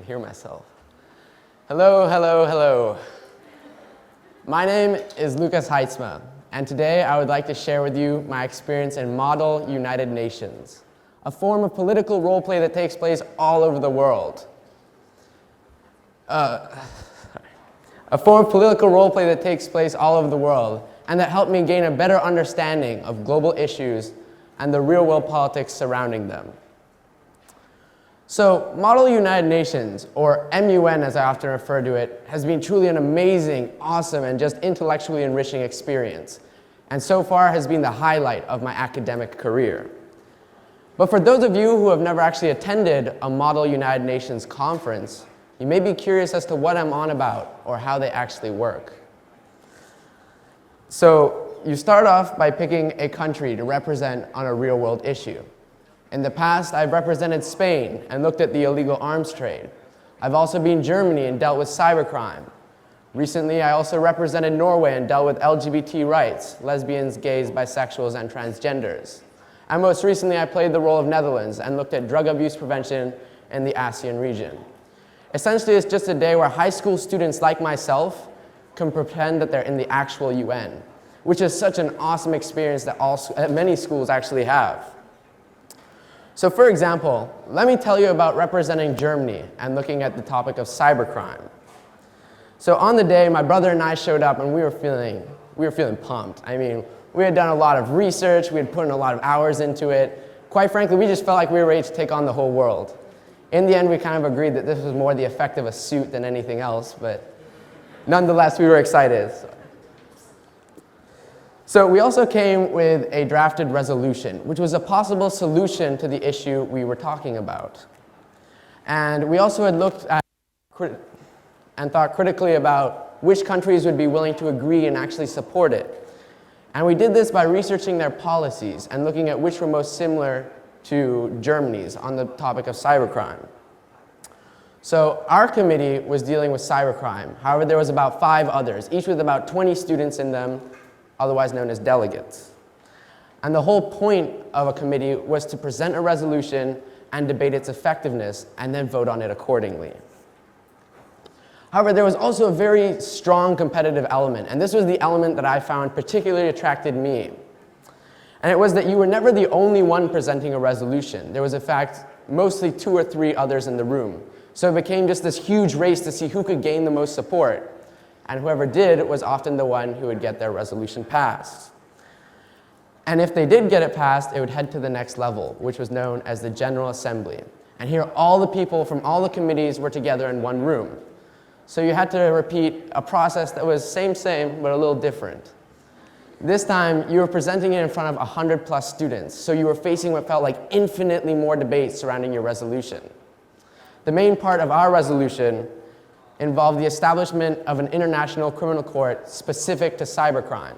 hear myself. Hello, hello, hello. My name is Haitsma, and today I would like to share with you my experience in Model United Nations, a form of political role play that takes place all over the world. A form of political role play that takes place all over the world, and that helped me gain a better understanding of global issues and the real-world politics surrounding them. So, Model United Nations, or MUN as I often refer to it, has been truly an amazing, awesome, and just intellectually enriching experience, and so far has been the highlight of my academic career. But for those of you who have never actually attended a Model United Nations conference, you may be curious as to what I'm on about or how they actually work. So, you start off by picking a country to represent on a real-world issue. In the past, I've represented Spain and looked at the illegal arms trade. I've also been in Germany and dealt with cybercrime. Recently, I also represented Norway and dealt with LGBT rights, lesbians, gays, bisexuals, and transgenders. And most recently, I played the role of Netherlands and looked at drug abuse prevention in the ASEAN region. Essentially, it's just a day where high school students like myself can pretend that they're in the actual UN, which is such an awesome experience that many schools actually have. So for example, let me tell you about representing Germany and looking at the topic of cybercrime. So on the day, my brother and I showed up and we were feeling pumped. I mean, we had done a lot of research, we had put in a lot of hours into it. Quite frankly, we just felt like we were ready to take on the whole world. In the end, we kind of agreed that this was more the effect of a suit than anything else, but nonetheless, we were excited. So we also came with a drafted resolution, which was a possible solution to the issue we were talking about. And we also had looked at and thought critically about which countries would be willing to agree and actually support it. And we did this by researching their policies and looking at which were most similar to Germany's on the topic of cybercrime. So our committee was dealing with cybercrime. However, there was about 5 others, each with about 20 students in them, otherwise known as delegates. And the whole point of a committee was to present a resolution and debate its effectiveness and then vote on it accordingly. However, there was also a very strong competitive element, and this was the element that I found particularly attracted me. And it was that you were never the only one presenting a resolution. There was, in fact, mostly 2 or 3 others in the room. So it became just this huge race to see who could gain the most support. And whoever did was often the one who would get their resolution passed. And if they did get it passed, it would head to the next level, which was known as the General Assembly. And here all the people from all the committees were together in one room. So you had to repeat a process that was same, but a little different. This time, you were presenting it in front of 100+ students, so you were facing what felt like infinitely more debates surrounding your resolution. The main part of our resolution involved the establishment of an international criminal court specific to cybercrime,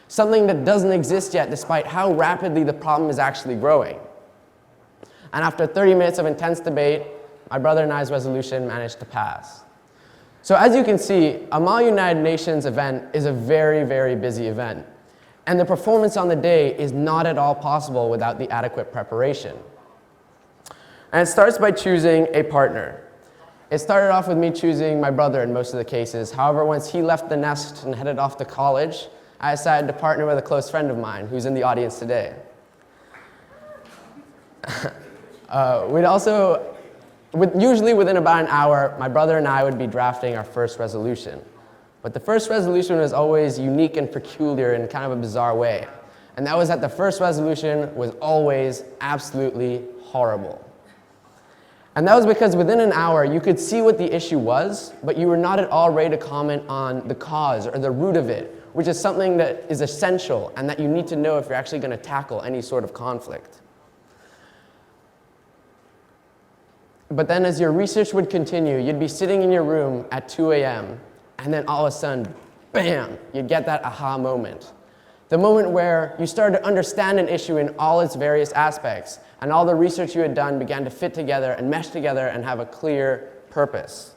something that doesn't exist yet despite how rapidly the problem is actually growing. And after 30 minutes of intense debate, my brother and I's resolution managed to pass. So as you can see, a Model United Nations event is a very, very busy event, and the performance on the day is not at all possible without the adequate preparation. And it starts by choosing a partner. It started off with me choosing my brother in most of the cases. However, once he left the nest and headed off to college, I decided to partner with a close friend of mine who's in the audience today. Usually within about an hour, my brother and I would be drafting our first resolution. But the first resolution was always unique and peculiar in kind of a bizarre way. And that was that the first resolution was always absolutely horrible. And that was because within an hour, you could see what the issue was, but you were not at all ready to comment on the cause or the root of it, which is something that is essential and that you need to know if you're actually going to tackle any sort of conflict. But then as your research would continue, you'd be sitting in your room at 2 a.m., and then all of a sudden, bam, you'd get that aha moment. The moment where you started to understand an issue in all its various aspects, and all the research you had done began to fit together and mesh together and have a clear purpose.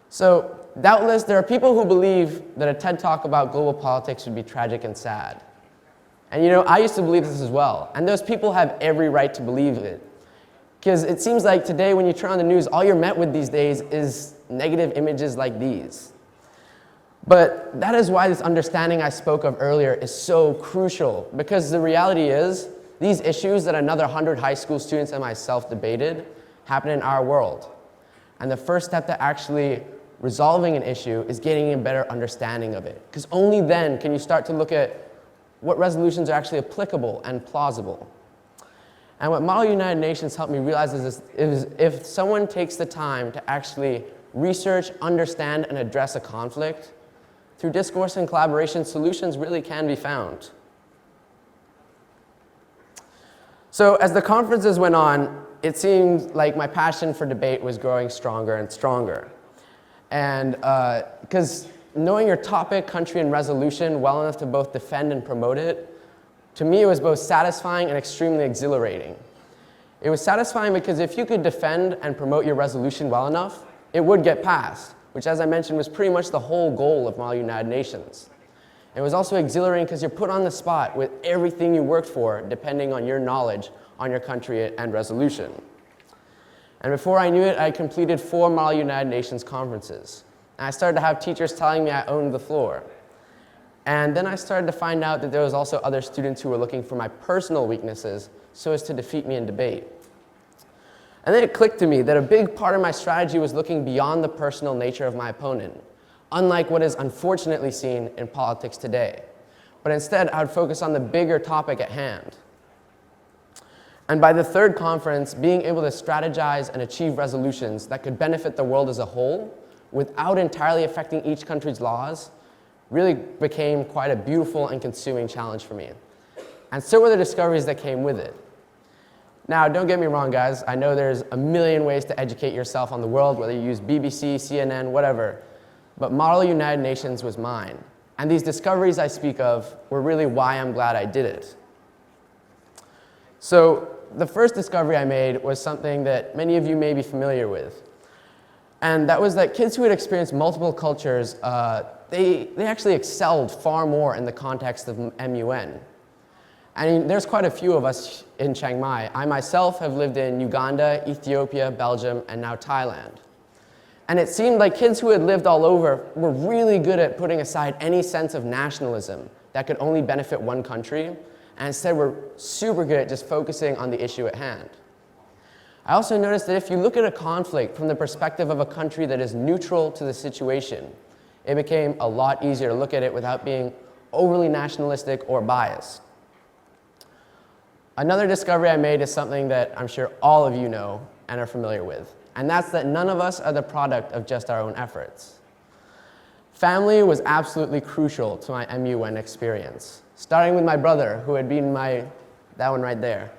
So, doubtless, there are people who believe that a TED Talk about global politics would be tragic and sad. And I used to believe this as well, and those people have every right to believe it. Because it seems like today when you turn on the news, all you're met with these days is negative images like these. But that is why this understanding I spoke of earlier is so crucial, because the reality is these issues that another 100 high school students and myself debated happen in our world. And the first step to actually resolving an issue is getting a better understanding of it, because only then can you start to look at what resolutions are actually applicable and plausible. And what Model United Nations helped me realize is if someone takes the time to actually research, understand, and address a conflict, through discourse and collaboration, solutions really can be found. So as the conferences went on, it seemed like my passion for debate was growing stronger and stronger. And because knowing your topic, country, and resolution well enough to both defend and promote it, to me it was both satisfying and extremely exhilarating. It was satisfying because if you could defend and promote your resolution well enough, it would get passed, which, as I mentioned, was pretty much the whole goal of Model United Nations. It was also exhilarating because you're put on the spot with everything you worked for, depending on your knowledge on your country and resolution. And before I knew it, I completed 4 Model United Nations conferences. And I started to have teachers telling me I owned the floor. And then I started to find out that there was also other students who were looking for my personal weaknesses so as to defeat me in debate. And then it clicked to me that a big part of my strategy was looking beyond the personal nature of my opponent, unlike what is unfortunately seen in politics today. But instead, I would focus on the bigger topic at hand. And by the 3rd conference, being able to strategize and achieve resolutions that could benefit the world as a whole without entirely affecting each country's laws really became quite a beautiful and consuming challenge for me. And so were the discoveries that came with it. Now, don't get me wrong, guys. I know there's a million ways to educate yourself on the world, whether you use BBC, CNN, whatever. But Model United Nations was mine. And these discoveries I speak of were really why I'm glad I did it. So the first discovery I made was something that many of you may be familiar with. And that was that kids who had experienced multiple cultures, they actually excelled far more in the context of MUN. I mean, there's quite a few of us in Chiang Mai. I myself have lived in Uganda, Ethiopia, Belgium, and now Thailand. And it seemed like kids who had lived all over were really good at putting aside any sense of nationalism that could only benefit one country, and instead were super good at just focusing on the issue at hand. I also noticed that if you look at a conflict from the perspective of a country that is neutral to the situation, it became a lot easier to look at it without being overly nationalistic or biased. Another discovery I made is something that I'm sure all of you know and are familiar with, and that's that none of us are the product of just our own efforts. Family was absolutely crucial to my MUN experience, starting with my brother, who had been that one right there,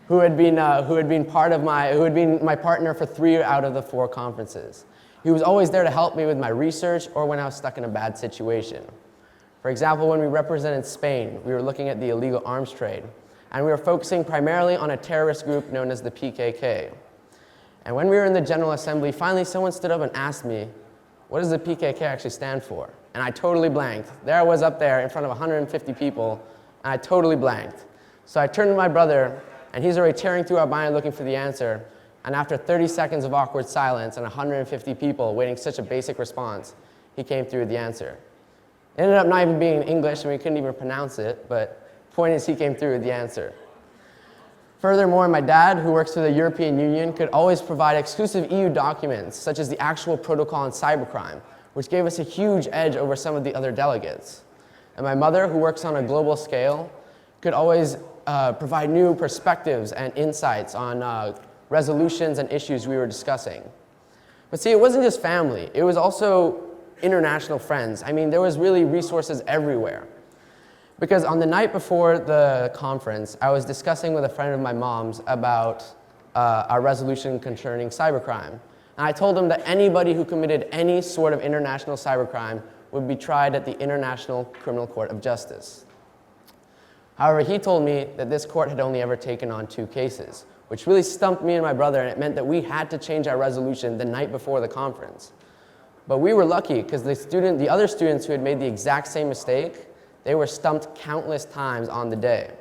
who had been my partner for 3 out of the 4 conferences. He was always there to help me with my research or when I was stuck in a bad situation. For example, when we represented Spain, we were looking at the illegal arms trade, and we were focusing primarily on a terrorist group known as the PKK. And when we were in the General Assembly, finally someone stood up and asked me, what does the PKK actually stand for? And I totally blanked. There I was up there in front of 150 people, and I totally blanked. So I turned to my brother, and he's already tearing through our binder looking for the answer. And after 30 seconds of awkward silence and 150 people waiting such a basic response, he came through with the answer. It ended up not even being in English, and we couldn't even pronounce it, but the point is he came through with the answer. Furthermore, my dad, who works for the European Union, could always provide exclusive EU documents, such as the actual protocol on cybercrime, which gave us a huge edge over some of the other delegates. And my mother, who works on a global scale, could always provide new perspectives and insights on resolutions and issues we were discussing. But see, it wasn't just family, it was also international friends. I mean, there was really resources everywhere. Because on the night before the conference, I was discussing with a friend of my mom's about our resolution concerning cybercrime. And I told him that anybody who committed any sort of international cybercrime would be tried at the International Criminal Court of Justice. However, he told me that this court had only ever taken on 2 cases, which really stumped me and my brother, and it meant that we had to change our resolution the night before the conference. But we were lucky because the other students who had made the exact same mistake, they were stumped countless times on the day.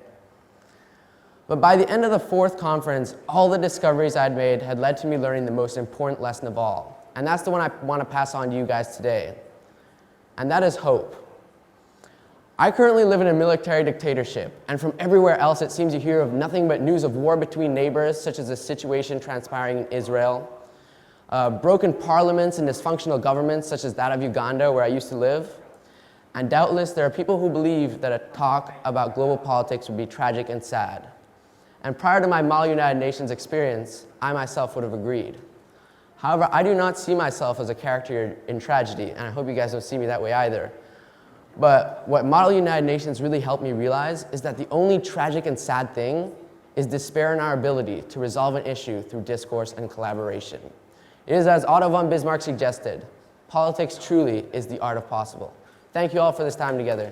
But by the end of the 4th conference, all the discoveries I'd made had led to me learning the most important lesson of all. And that's the one I want to pass on to you guys today. And that is hope. I currently live in a military dictatorship, and from everywhere else it seems you hear of nothing but news of war between neighbors, such as the situation transpiring in Israel, broken parliaments and dysfunctional governments, such as that of Uganda, where I used to live. And doubtless there are people who believe that a talk about global politics would be tragic and sad. And prior to my Model United Nations experience, I myself would have agreed. However, I do not see myself as a character in tragedy, and I hope you guys don't see me that way either. But what Model United Nations really helped me realize is that the only tragic and sad thing is despair in our ability to resolve an issue through discourse and collaboration. It is as Otto von Bismarck suggested, politics truly is the art of possible. Thank you all for this time together.